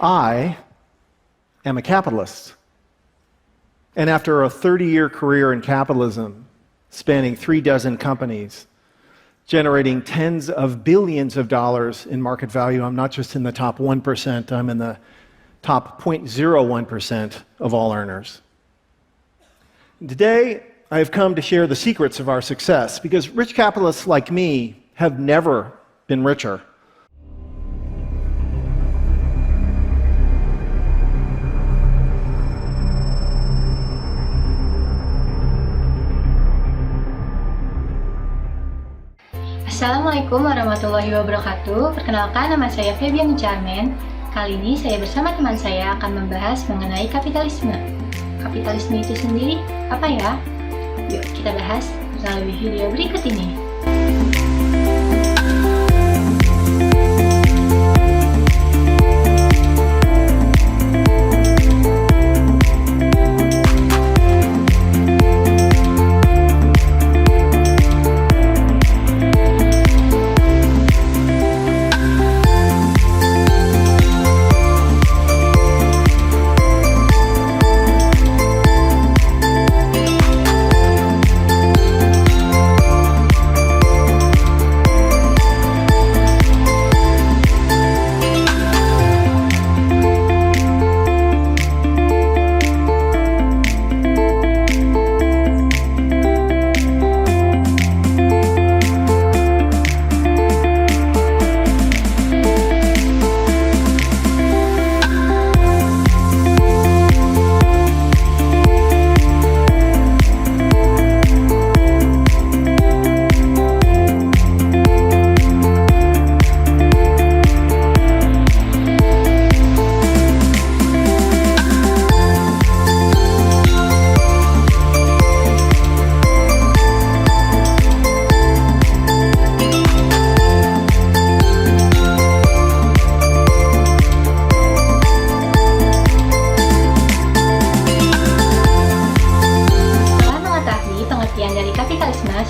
I am a capitalist. And after a 30-year career in capitalism, spanning 36 companies, generating tens of billions of dollars in market value, I'm not just in the top 1%, I'm in the top 0.01% of all earners. Today, I have come to share the secrets of our success, because rich capitalists like me have never been richer. Assalamualaikum warahmatullahi wabarakatuh. Perkenalkan, nama saya Febian Charmen. Kali ini saya bersama teman saya akan membahas mengenai kapitalisme. Kapitalisme itu sendiri apa ya? Yuk kita bahas melalui video berikut ini.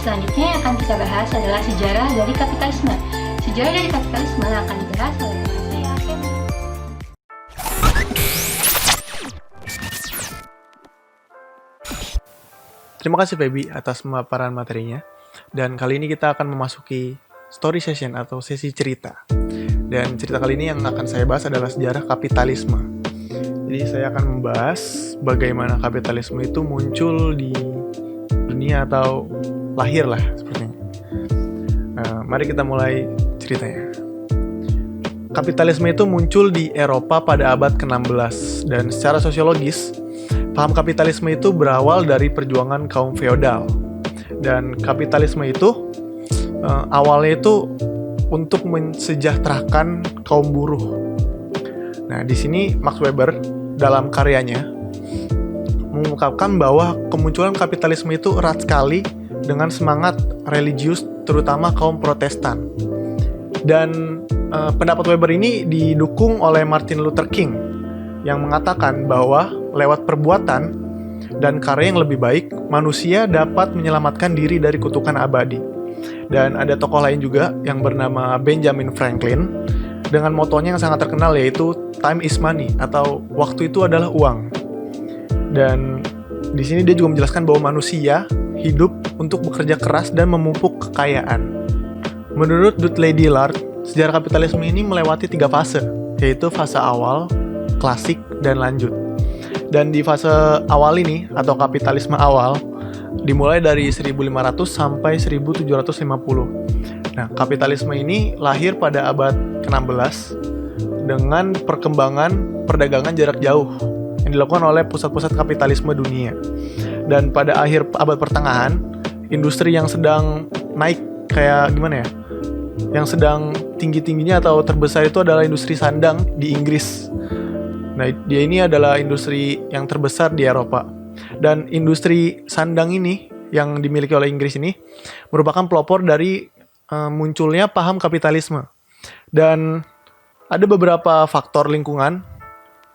Selanjutnya yang akan kita bahas adalah sejarah dari kapitalisme. Sejarah dari kapitalisme akan dibahas oleh teman saya, Femi. Terima kasih Feby atas pemaparan materinya. Dan kali ini kita akan memasuki story session atau sesi cerita. Dan cerita kali ini yang akan saya bahas adalah sejarah kapitalisme. Jadi saya akan membahas bagaimana kapitalisme itu muncul di dunia atau lahir lah sepertinya. Mari kita mulai ceritanya. Kapitalisme itu muncul di Eropa pada abad ke-16 dan secara sosiologis, paham kapitalisme itu berawal dari perjuangan kaum feodal. Dan kapitalisme itu awalnya itu untuk mensejahterakan kaum buruh. Nah, di sini Max Weber dalam karyanya mengungkapkan bahwa kemunculan kapitalisme itu erat sekali dengan semangat religius terutama kaum Protestan. Dan pendapat Weber ini didukung oleh Martin Luther King yang mengatakan bahwa lewat perbuatan dan karya yang lebih baik, manusia dapat menyelamatkan diri dari kutukan abadi. Dan ada tokoh lain juga yang bernama Benjamin Franklin dengan motonya yang sangat terkenal, yaitu time is money atau waktu itu adalah uang. Dan di sini dia juga menjelaskan bahwa manusia hidup untuk bekerja keras dan memupuk kekayaan. Menurut Dudley Dillard, sejarah kapitalisme ini melewati 3 fase, yaitu fase awal, klasik, dan lanjut. Dan di fase awal ini, atau kapitalisme awal, dimulai dari 1500 sampai 1750. Nah, kapitalisme ini lahir pada abad ke-16 dengan perkembangan perdagangan jarak jauh yang dilakukan oleh pusat-pusat kapitalisme dunia. Dan pada akhir abad pertengahan, industri yang sedang naik kayak gimana ya? Yang sedang tinggi-tingginya atau terbesar itu adalah industri sandang di Inggris. Nah, dia ini adalah industri yang terbesar di Eropa. Dan industri sandang ini yang dimiliki oleh Inggris ini merupakan pelopor dari munculnya paham kapitalisme. Dan ada beberapa faktor lingkungan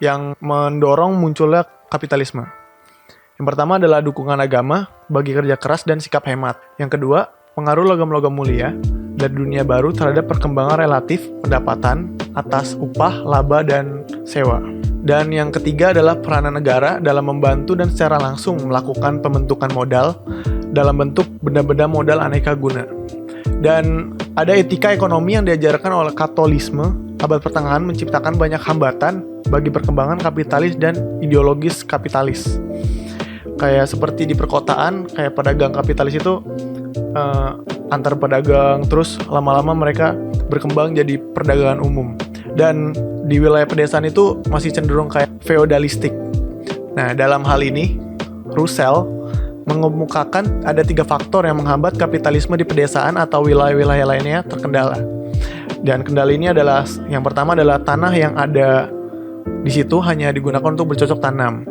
yang mendorong munculnya kapitalisme. Yang pertama adalah dukungan agama bagi kerja keras dan sikap hemat. Yang kedua, pengaruh logam-logam mulia dari dunia baru terhadap perkembangan relatif pendapatan atas upah, laba, dan sewa. Dan yang ketiga adalah peranan negara dalam membantu dan secara langsung melakukan pembentukan modal dalam bentuk benda-benda modal aneka guna. Dan ada etika ekonomi yang diajarkan oleh Katolisme abad pertengahan menciptakan banyak hambatan bagi perkembangan kapitalis dan ideologis kapitalis. Kayak seperti di perkotaan, kayak pedagang kapitalis itu antar pedagang, terus lama-lama mereka berkembang jadi perdagangan umum. Dan di wilayah pedesaan itu masih cenderung kayak feodalistik. Nah, dalam hal ini, Russell mengemukakan ada 3 faktor yang menghambat kapitalisme di pedesaan atau wilayah-wilayah lainnya terkendala. Dan kendala ini adalah, yang pertama adalah tanah yang ada di situ hanya digunakan untuk bercocok tanam.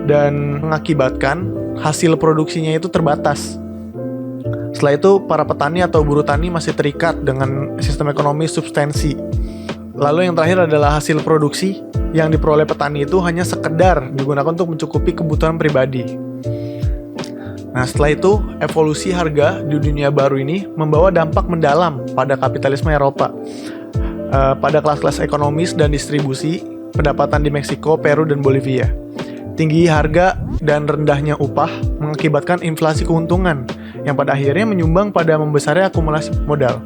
Dan mengakibatkan hasil produksinya itu terbatas. Setelah itu, para petani atau buruh tani masih terikat dengan sistem ekonomi substansi. Lalu yang terakhir adalah hasil produksi yang diperoleh petani itu hanya sekedar digunakan untuk mencukupi kebutuhan pribadi. Nah, setelah itu, evolusi harga di dunia baru ini membawa dampak mendalam pada kapitalisme Eropa. Pada kelas-kelas ekonomis dan distribusi, pendapatan di Meksiko, Peru, dan Bolivia. Tinggi harga dan rendahnya upah mengakibatkan inflasi keuntungan yang pada akhirnya menyumbang pada membesarnya akumulasi modal.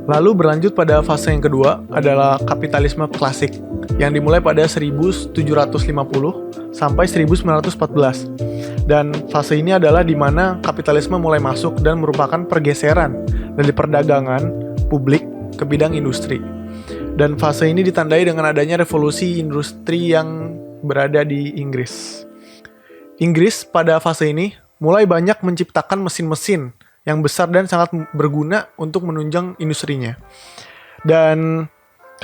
Lalu berlanjut pada fase yang kedua adalah kapitalisme klasik yang dimulai pada 1750 sampai 1914. Dan fase ini adalah di mana kapitalisme mulai masuk dan merupakan pergeseran dari perdagangan publik ke bidang industri. Dan fase ini ditandai dengan adanya revolusi industri yang berada di Inggris. Inggris pada fase ini mulai banyak menciptakan mesin-mesin yang besar dan sangat berguna untuk menunjang industrinya. Dan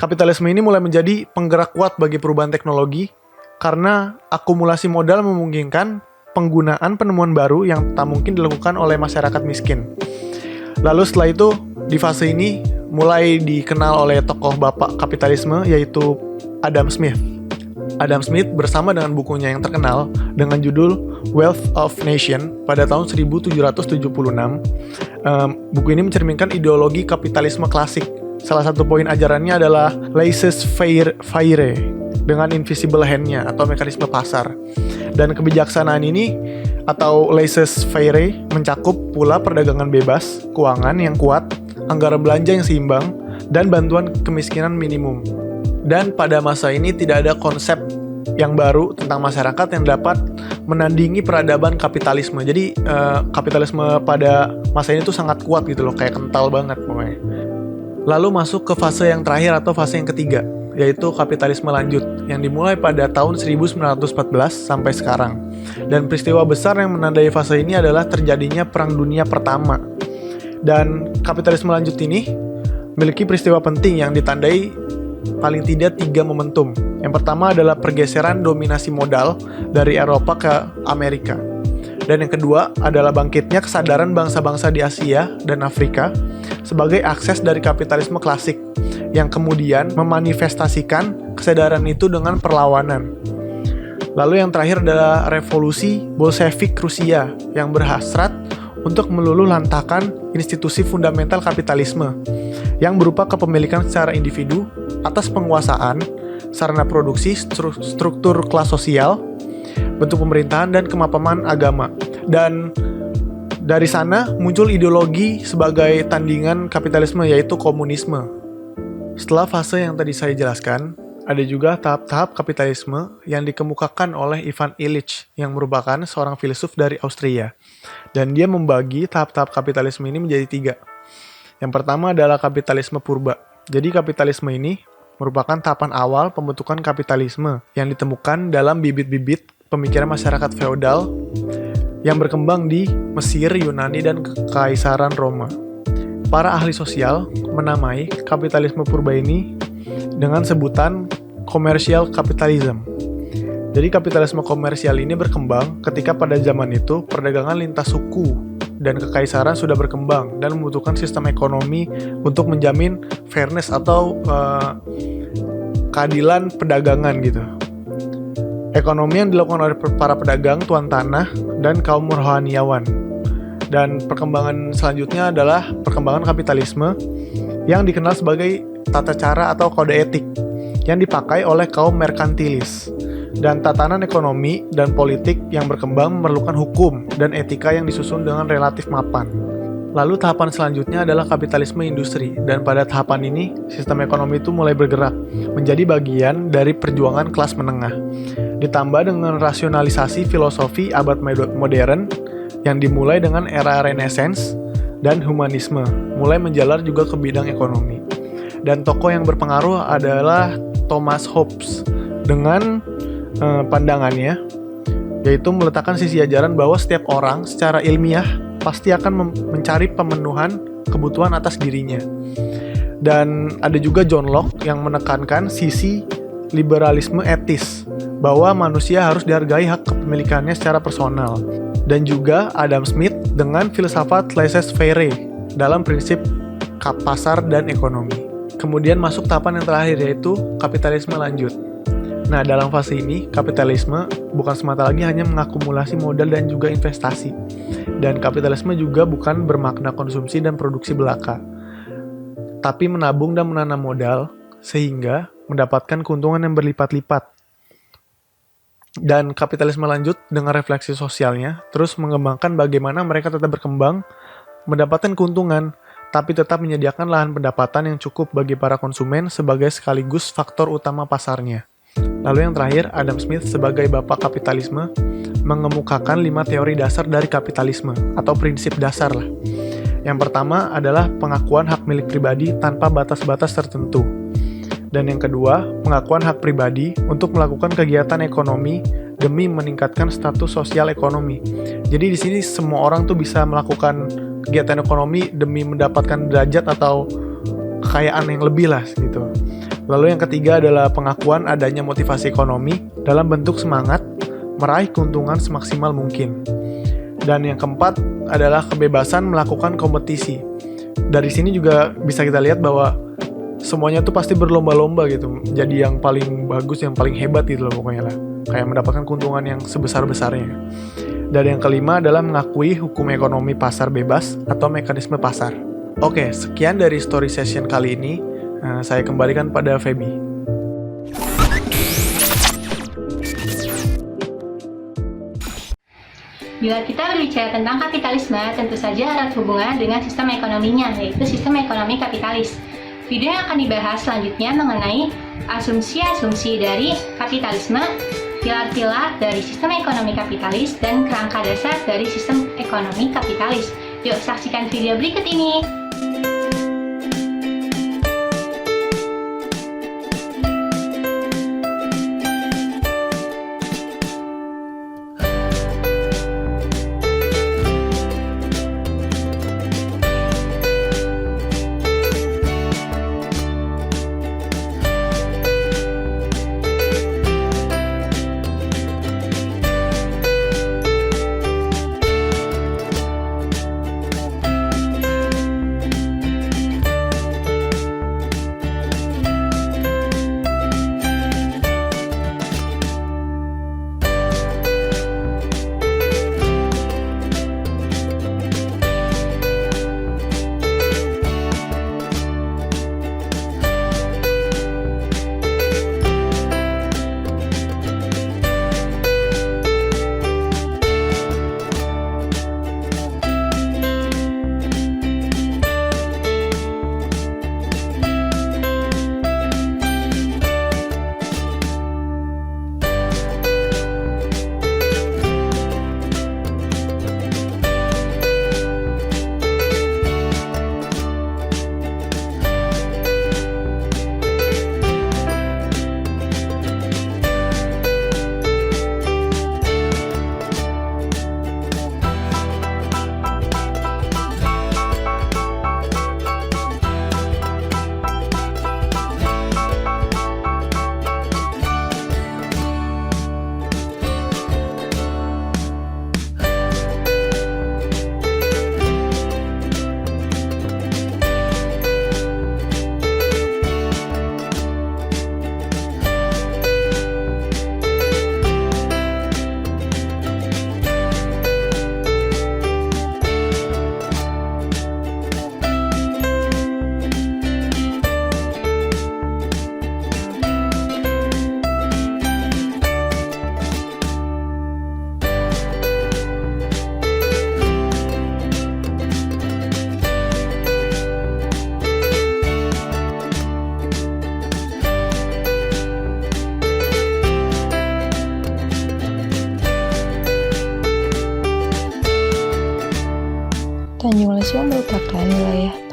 kapitalisme ini mulai menjadi penggerak kuat bagi perubahan teknologi karena akumulasi modal memungkinkan penggunaan penemuan baru yang tak mungkin dilakukan oleh masyarakat miskin. Lalu setelah itu, di fase ini mulai dikenal oleh tokoh bapak kapitalisme yaitu Adam Smith. Adam Smith bersama dengan bukunya yang terkenal dengan judul Wealth of Nation pada tahun 1776. Buku ini mencerminkan ideologi kapitalisme klasik. Salah satu poin ajarannya adalah laissez-faire dengan invisible hand-nya atau mekanisme pasar. Dan kebijaksanaan ini atau laissez-faire mencakup pula perdagangan bebas, keuangan yang kuat, anggaran belanja yang seimbang, dan bantuan kemiskinan minimum. Dan pada masa ini tidak ada konsep yang baru tentang masyarakat yang dapat menandingi peradaban kapitalisme. Jadi kapitalisme pada masa ini tuh sangat kuat gitu loh, kayak kental banget pokoknya. Lalu masuk ke fase yang terakhir atau fase yang ketiga, yaitu kapitalisme lanjut yang dimulai pada tahun 1914 sampai sekarang. Dan peristiwa besar yang menandai fase ini adalah terjadinya Perang Dunia Pertama. Dan kapitalisme lanjut ini memiliki peristiwa penting yang ditandai paling tidak 3 momentum. Yang pertama adalah pergeseran dominasi modal dari Eropa ke Amerika. Dan yang kedua adalah bangkitnya kesadaran bangsa-bangsa di Asia dan Afrika sebagai akses dari kapitalisme klasik yang kemudian memanifestasikan kesadaran itu dengan perlawanan. Lalu yang terakhir adalah revolusi Bolshevik Rusia yang berhasrat untuk meluluhlantakan institusi fundamental kapitalisme yang berupa kepemilikan secara individu atas penguasaan, sarana produksi, struktur kelas sosial, bentuk pemerintahan, dan kemapanan agama. Dan dari sana muncul ideologi sebagai tandingan kapitalisme yaitu komunisme. Setelah fase yang tadi saya jelaskan, ada juga tahap-tahap kapitalisme yang dikemukakan oleh Ivan Illich yang merupakan seorang filsuf dari Austria. Dan dia membagi tahap-tahap kapitalisme ini menjadi 3. Yang pertama adalah kapitalisme purba. Jadi kapitalisme ini merupakan tahapan awal pembentukan kapitalisme yang ditemukan dalam bibit-bibit pemikiran masyarakat feodal yang berkembang di Mesir, Yunani, dan Kekaisaran Roma. Para ahli sosial menamai kapitalisme purba ini dengan sebutan commercial capitalism. Jadi kapitalisme komersial ini berkembang ketika pada zaman itu perdagangan lintas suku dan kekaisaran sudah berkembang dan membutuhkan sistem ekonomi untuk menjamin fairness atau keadilan perdagangan gitu. Ekonomi yang dilakukan oleh para pedagang, tuan tanah, dan kaum rohaniawan. Dan perkembangan selanjutnya adalah perkembangan kapitalisme yang dikenal sebagai tata cara atau kode etik yang dipakai oleh kaum merkantilis. Dan tatanan ekonomi dan politik yang berkembang memerlukan hukum dan etika yang disusun dengan relatif mapan. Lalu tahapan selanjutnya adalah kapitalisme industri, dan pada tahapan ini sistem ekonomi itu mulai bergerak menjadi bagian dari perjuangan kelas menengah. Ditambah dengan rasionalisasi filosofi abad modern yang dimulai dengan era Renaissance dan humanisme, mulai menjalar juga ke bidang ekonomi. Dan tokoh yang berpengaruh adalah Thomas Hobbes dengan pandangannya, yaitu meletakkan sisi ajaran bahwa setiap orang secara ilmiah pasti akan mencari pemenuhan kebutuhan atas dirinya. Dan ada juga John Locke yang menekankan sisi liberalisme etis, bahwa manusia harus dihargai hak kepemilikannya secara personal. Dan juga Adam Smith dengan filsafat laissez-faire dalam prinsip pasar dan ekonomi. Kemudian masuk tahapan yang terakhir, yaitu kapitalisme lanjut. Nah, dalam fase ini, kapitalisme bukan semata lagi hanya mengakumulasi modal dan juga investasi. Dan kapitalisme juga bukan bermakna konsumsi dan produksi belaka, tapi menabung dan menanam modal, sehingga mendapatkan keuntungan yang berlipat-lipat. Dan kapitalisme lanjut dengan refleksi sosialnya, terus mengembangkan bagaimana mereka tetap berkembang, mendapatkan keuntungan, tapi tetap menyediakan lahan pendapatan yang cukup bagi para konsumen sebagai sekaligus faktor utama pasarnya. Lalu yang terakhir, Adam Smith sebagai bapak kapitalisme mengemukakan 5 teori dasar dari kapitalisme, atau prinsip dasar lah. Yang pertama adalah pengakuan hak milik pribadi tanpa batas-batas tertentu. Dan yang kedua, pengakuan hak pribadi untuk melakukan kegiatan ekonomi demi meningkatkan status sosial ekonomi. Jadi di sini semua orang tuh bisa melakukan kegiatan ekonomi demi mendapatkan derajat atau kekayaan yang lebih lah gitu. Lalu yang ketiga adalah pengakuan adanya motivasi ekonomi dalam bentuk semangat meraih keuntungan semaksimal mungkin. Dan yang keempat adalah kebebasan melakukan kompetisi. Dari sini juga bisa kita lihat bahwa semuanya tuh pasti berlomba-lomba gitu, jadi yang paling bagus, yang paling hebat gitu loh pokoknya lah. Kayak mendapatkan keuntungan yang sebesar-besarnya. Dan yang kelima adalah mengakui hukum ekonomi pasar bebas atau mekanisme pasar. Oke, sekian dari story session kali ini. Saya kembalikan pada Feby. Bila kita berbicara tentang kapitalisme, tentu saja erat hubungan dengan sistem ekonominya, yaitu sistem ekonomi kapitalis. Video yang akan dibahas selanjutnya mengenai asumsi-asumsi dari kapitalisme, pilar-pilar dari sistem ekonomi kapitalis, dan kerangka dasar dari sistem ekonomi kapitalis. Yuk saksikan video berikut ini.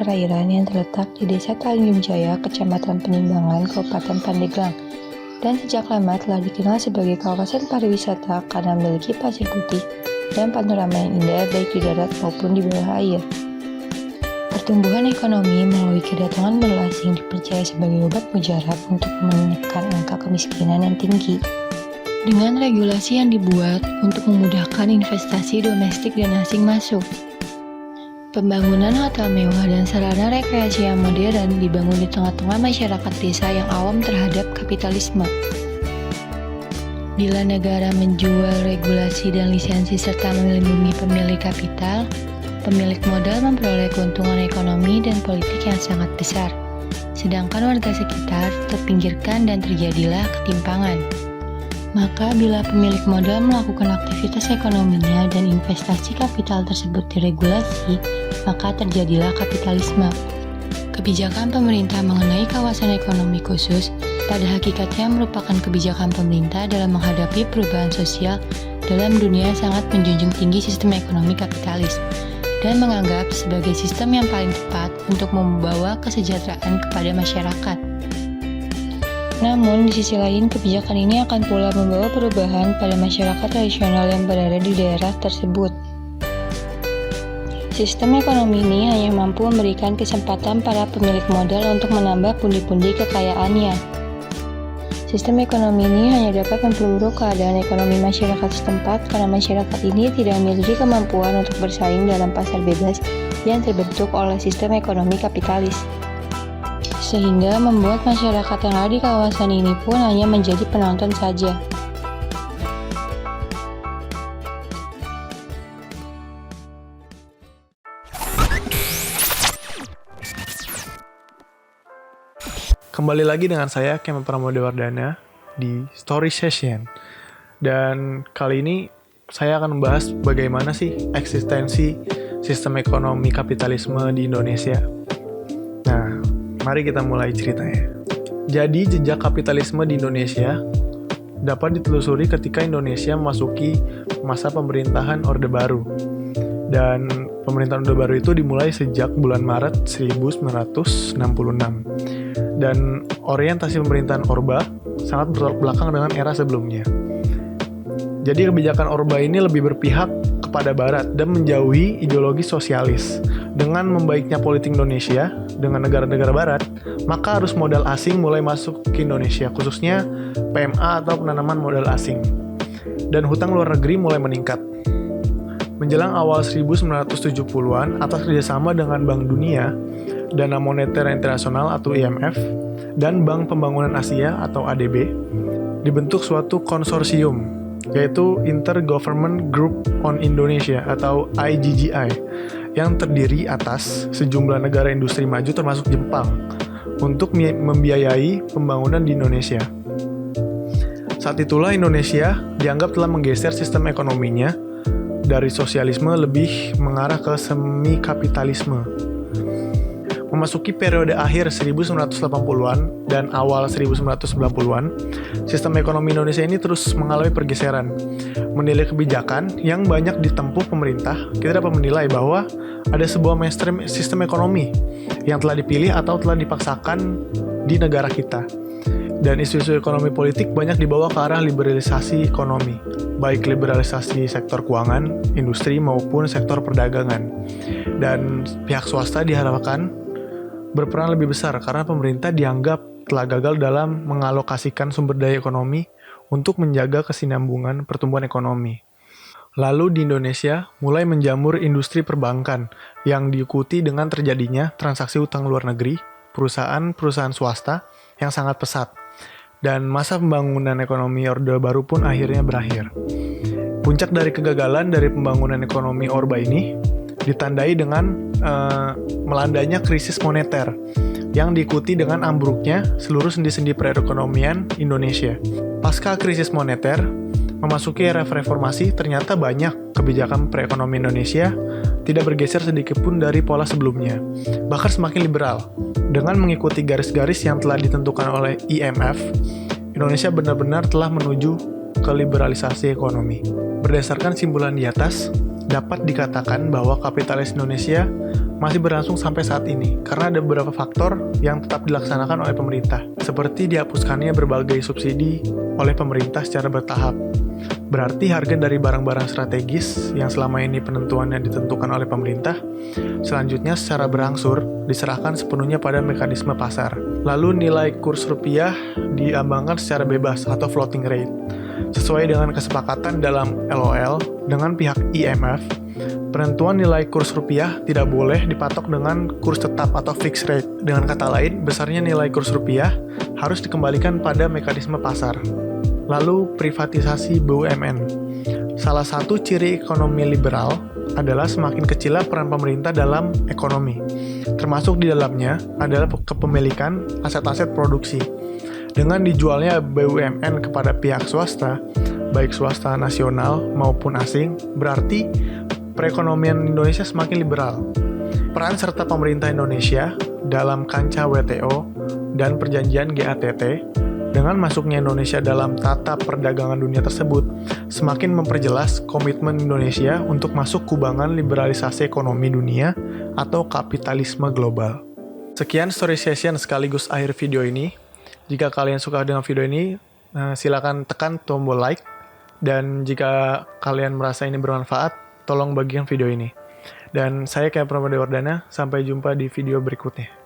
perairan yang terletak di Desa Tanjung Jaya, Kecamatan Penimbangan, Kabupaten Pandeglang, dan sejak lama telah dikenal sebagai kawasan pariwisata karena memiliki pasir putih dan panorama yang indah baik di darat maupun di bawah air. Pertumbuhan ekonomi melalui kedatangan modal asing dipercaya sebagai obat mujarab untuk menekan angka kemiskinan yang tinggi. Dengan regulasi yang dibuat untuk memudahkan investasi domestik dan asing masuk. Pembangunan hotel mewah dan sarana rekreasi yang modern dibangun di tengah-tengah masyarakat desa yang awam terhadap kapitalisme. Bila negara menjual regulasi dan lisensi serta melindungi pemilik kapital, pemilik modal memperoleh keuntungan ekonomi dan politik yang sangat besar. Sedangkan warga sekitar terpinggirkan dan terjadilah ketimpangan. Maka bila pemilik modal melakukan aktivitas ekonominya dan investasi kapital tersebut diregulasi, maka terjadilah kapitalisme. Kebijakan pemerintah mengenai kawasan ekonomi khusus pada hakikatnya merupakan kebijakan pemerintah dalam menghadapi perubahan sosial dalam dunia yang sangat menjunjung tinggi sistem ekonomi kapitalis dan menganggap sebagai sistem yang paling tepat untuk membawa kesejahteraan kepada masyarakat. Namun, di sisi lain, kebijakan ini akan pula membawa perubahan pada masyarakat tradisional yang berada di daerah tersebut. Sistem ekonomi ini hanya mampu memberikan kesempatan para pemilik modal untuk menambah pundi-pundi kekayaannya. Sistem ekonomi ini hanya dapat memperburuk keadaan ekonomi masyarakat setempat karena masyarakat ini tidak memiliki kemampuan untuk bersaing dalam pasar bebas yang terbentuk oleh sistem ekonomi kapitalis. Sehingga membuat masyarakat yang ada di kawasan ini pun hanya menjadi penonton saja. Kembali lagi dengan saya, Kemal Pramodawardhana, di Story Session. Dan kali ini saya akan membahas bagaimana sih eksistensi sistem ekonomi kapitalisme di Indonesia. Nah, mari kita mulai ceritanya. Jadi, jejak kapitalisme di Indonesia dapat ditelusuri ketika Indonesia memasuki masa pemerintahan Orde Baru. Dan pemerintahan Orde Baru itu dimulai sejak bulan Maret 1966. Dan orientasi pemerintahan Orba sangat bertolak belakang dengan era sebelumnya. Jadi kebijakan Orba ini lebih berpihak kepada Barat dan menjauhi ideologi sosialis. Dengan membaiknya politik Indonesia dengan negara-negara Barat, maka arus modal asing mulai masuk ke Indonesia, khususnya PMA atau penanaman modal asing. Dan hutang luar negeri mulai meningkat. Menjelang awal 1970-an, atas kerjasama dengan Bank Dunia, Dana Moneter Internasional atau IMF, dan Bank Pembangunan Asia atau ADB, dibentuk suatu konsorsium, yaitu Intergovernment Group on Indonesia atau IGGI, yang terdiri atas sejumlah negara industri maju termasuk Jepang, untuk membiayai pembangunan di Indonesia. Saat itulah Indonesia dianggap telah menggeser sistem ekonominya dari sosialisme lebih mengarah ke semi kapitalisme. Memasuki periode akhir 1980-an dan awal 1990-an, sistem ekonomi Indonesia ini terus mengalami pergeseran. Menilai kebijakan yang banyak ditempuh pemerintah, kita dapat menilai bahwa ada sebuah mainstream sistem ekonomi yang telah dipilih atau telah dipaksakan di negara kita. Dan isu-isu ekonomi politik banyak dibawa ke arah liberalisasi ekonomi, baik liberalisasi sektor keuangan, industri, maupun sektor perdagangan. Dan pihak swasta diharapkan berperan lebih besar karena pemerintah dianggap telah gagal dalam mengalokasikan sumber daya ekonomi untuk menjaga kesinambungan pertumbuhan ekonomi. Lalu di Indonesia mulai menjamur industri perbankan yang diikuti dengan terjadinya transaksi utang luar negeri, perusahaan-perusahaan swasta yang sangat pesat. Dan masa pembangunan ekonomi Orde Baru pun akhirnya berakhir. Puncak dari kegagalan dari pembangunan ekonomi Orba ini ditandai dengan melandanya krisis moneter yang diikuti dengan ambruknya seluruh sendi-sendi perekonomian Indonesia. Pasca krisis moneter, memasuki era reformasi, ternyata banyak kebijakan perekonomian Indonesia tidak bergeser sedikit pun dari pola sebelumnya, bahkan semakin liberal. Dengan mengikuti garis-garis yang telah ditentukan oleh IMF, Indonesia benar-benar telah menuju ke liberalisasi ekonomi. Berdasarkan simpulan di atas, dapat dikatakan bahwa kapitalis Indonesia masih berlangsung sampai saat ini karena ada beberapa faktor yang tetap dilaksanakan oleh pemerintah, seperti dihapuskannya berbagai subsidi oleh pemerintah secara bertahap. Berarti harga dari barang-barang strategis yang selama ini penentuannya ditentukan oleh pemerintah, selanjutnya secara berangsur diserahkan sepenuhnya pada mekanisme pasar. Lalu nilai kurs rupiah diambangkan secara bebas atau floating rate. Sesuai dengan kesepakatan dalam LOL dengan pihak IMF, penentuan nilai kurs rupiah tidak boleh dipatok dengan kurs tetap atau fixed rate. Dengan kata lain, besarnya nilai kurs rupiah harus dikembalikan pada mekanisme pasar. Lalu, privatisasi BUMN. Salah satu ciri ekonomi liberal adalah semakin kecilnya peran pemerintah dalam ekonomi. Termasuk di dalamnya adalah kepemilikan aset-aset produksi. Dengan dijualnya BUMN kepada pihak swasta, baik swasta nasional maupun asing, berarti perekonomian Indonesia semakin liberal. Peran serta pemerintah Indonesia dalam kancah WTO dan perjanjian GATT dengan masuknya Indonesia dalam tata perdagangan dunia tersebut semakin memperjelas komitmen Indonesia untuk masuk kubangan liberalisasi ekonomi dunia atau kapitalisme global. Sekian story session sekaligus akhir video ini. Jika kalian suka dengan video ini, silakan tekan tombol like. Dan jika kalian merasa ini bermanfaat, tolong bagikan video ini. Dan saya Kaya Pramodewardana, sampai jumpa di video berikutnya.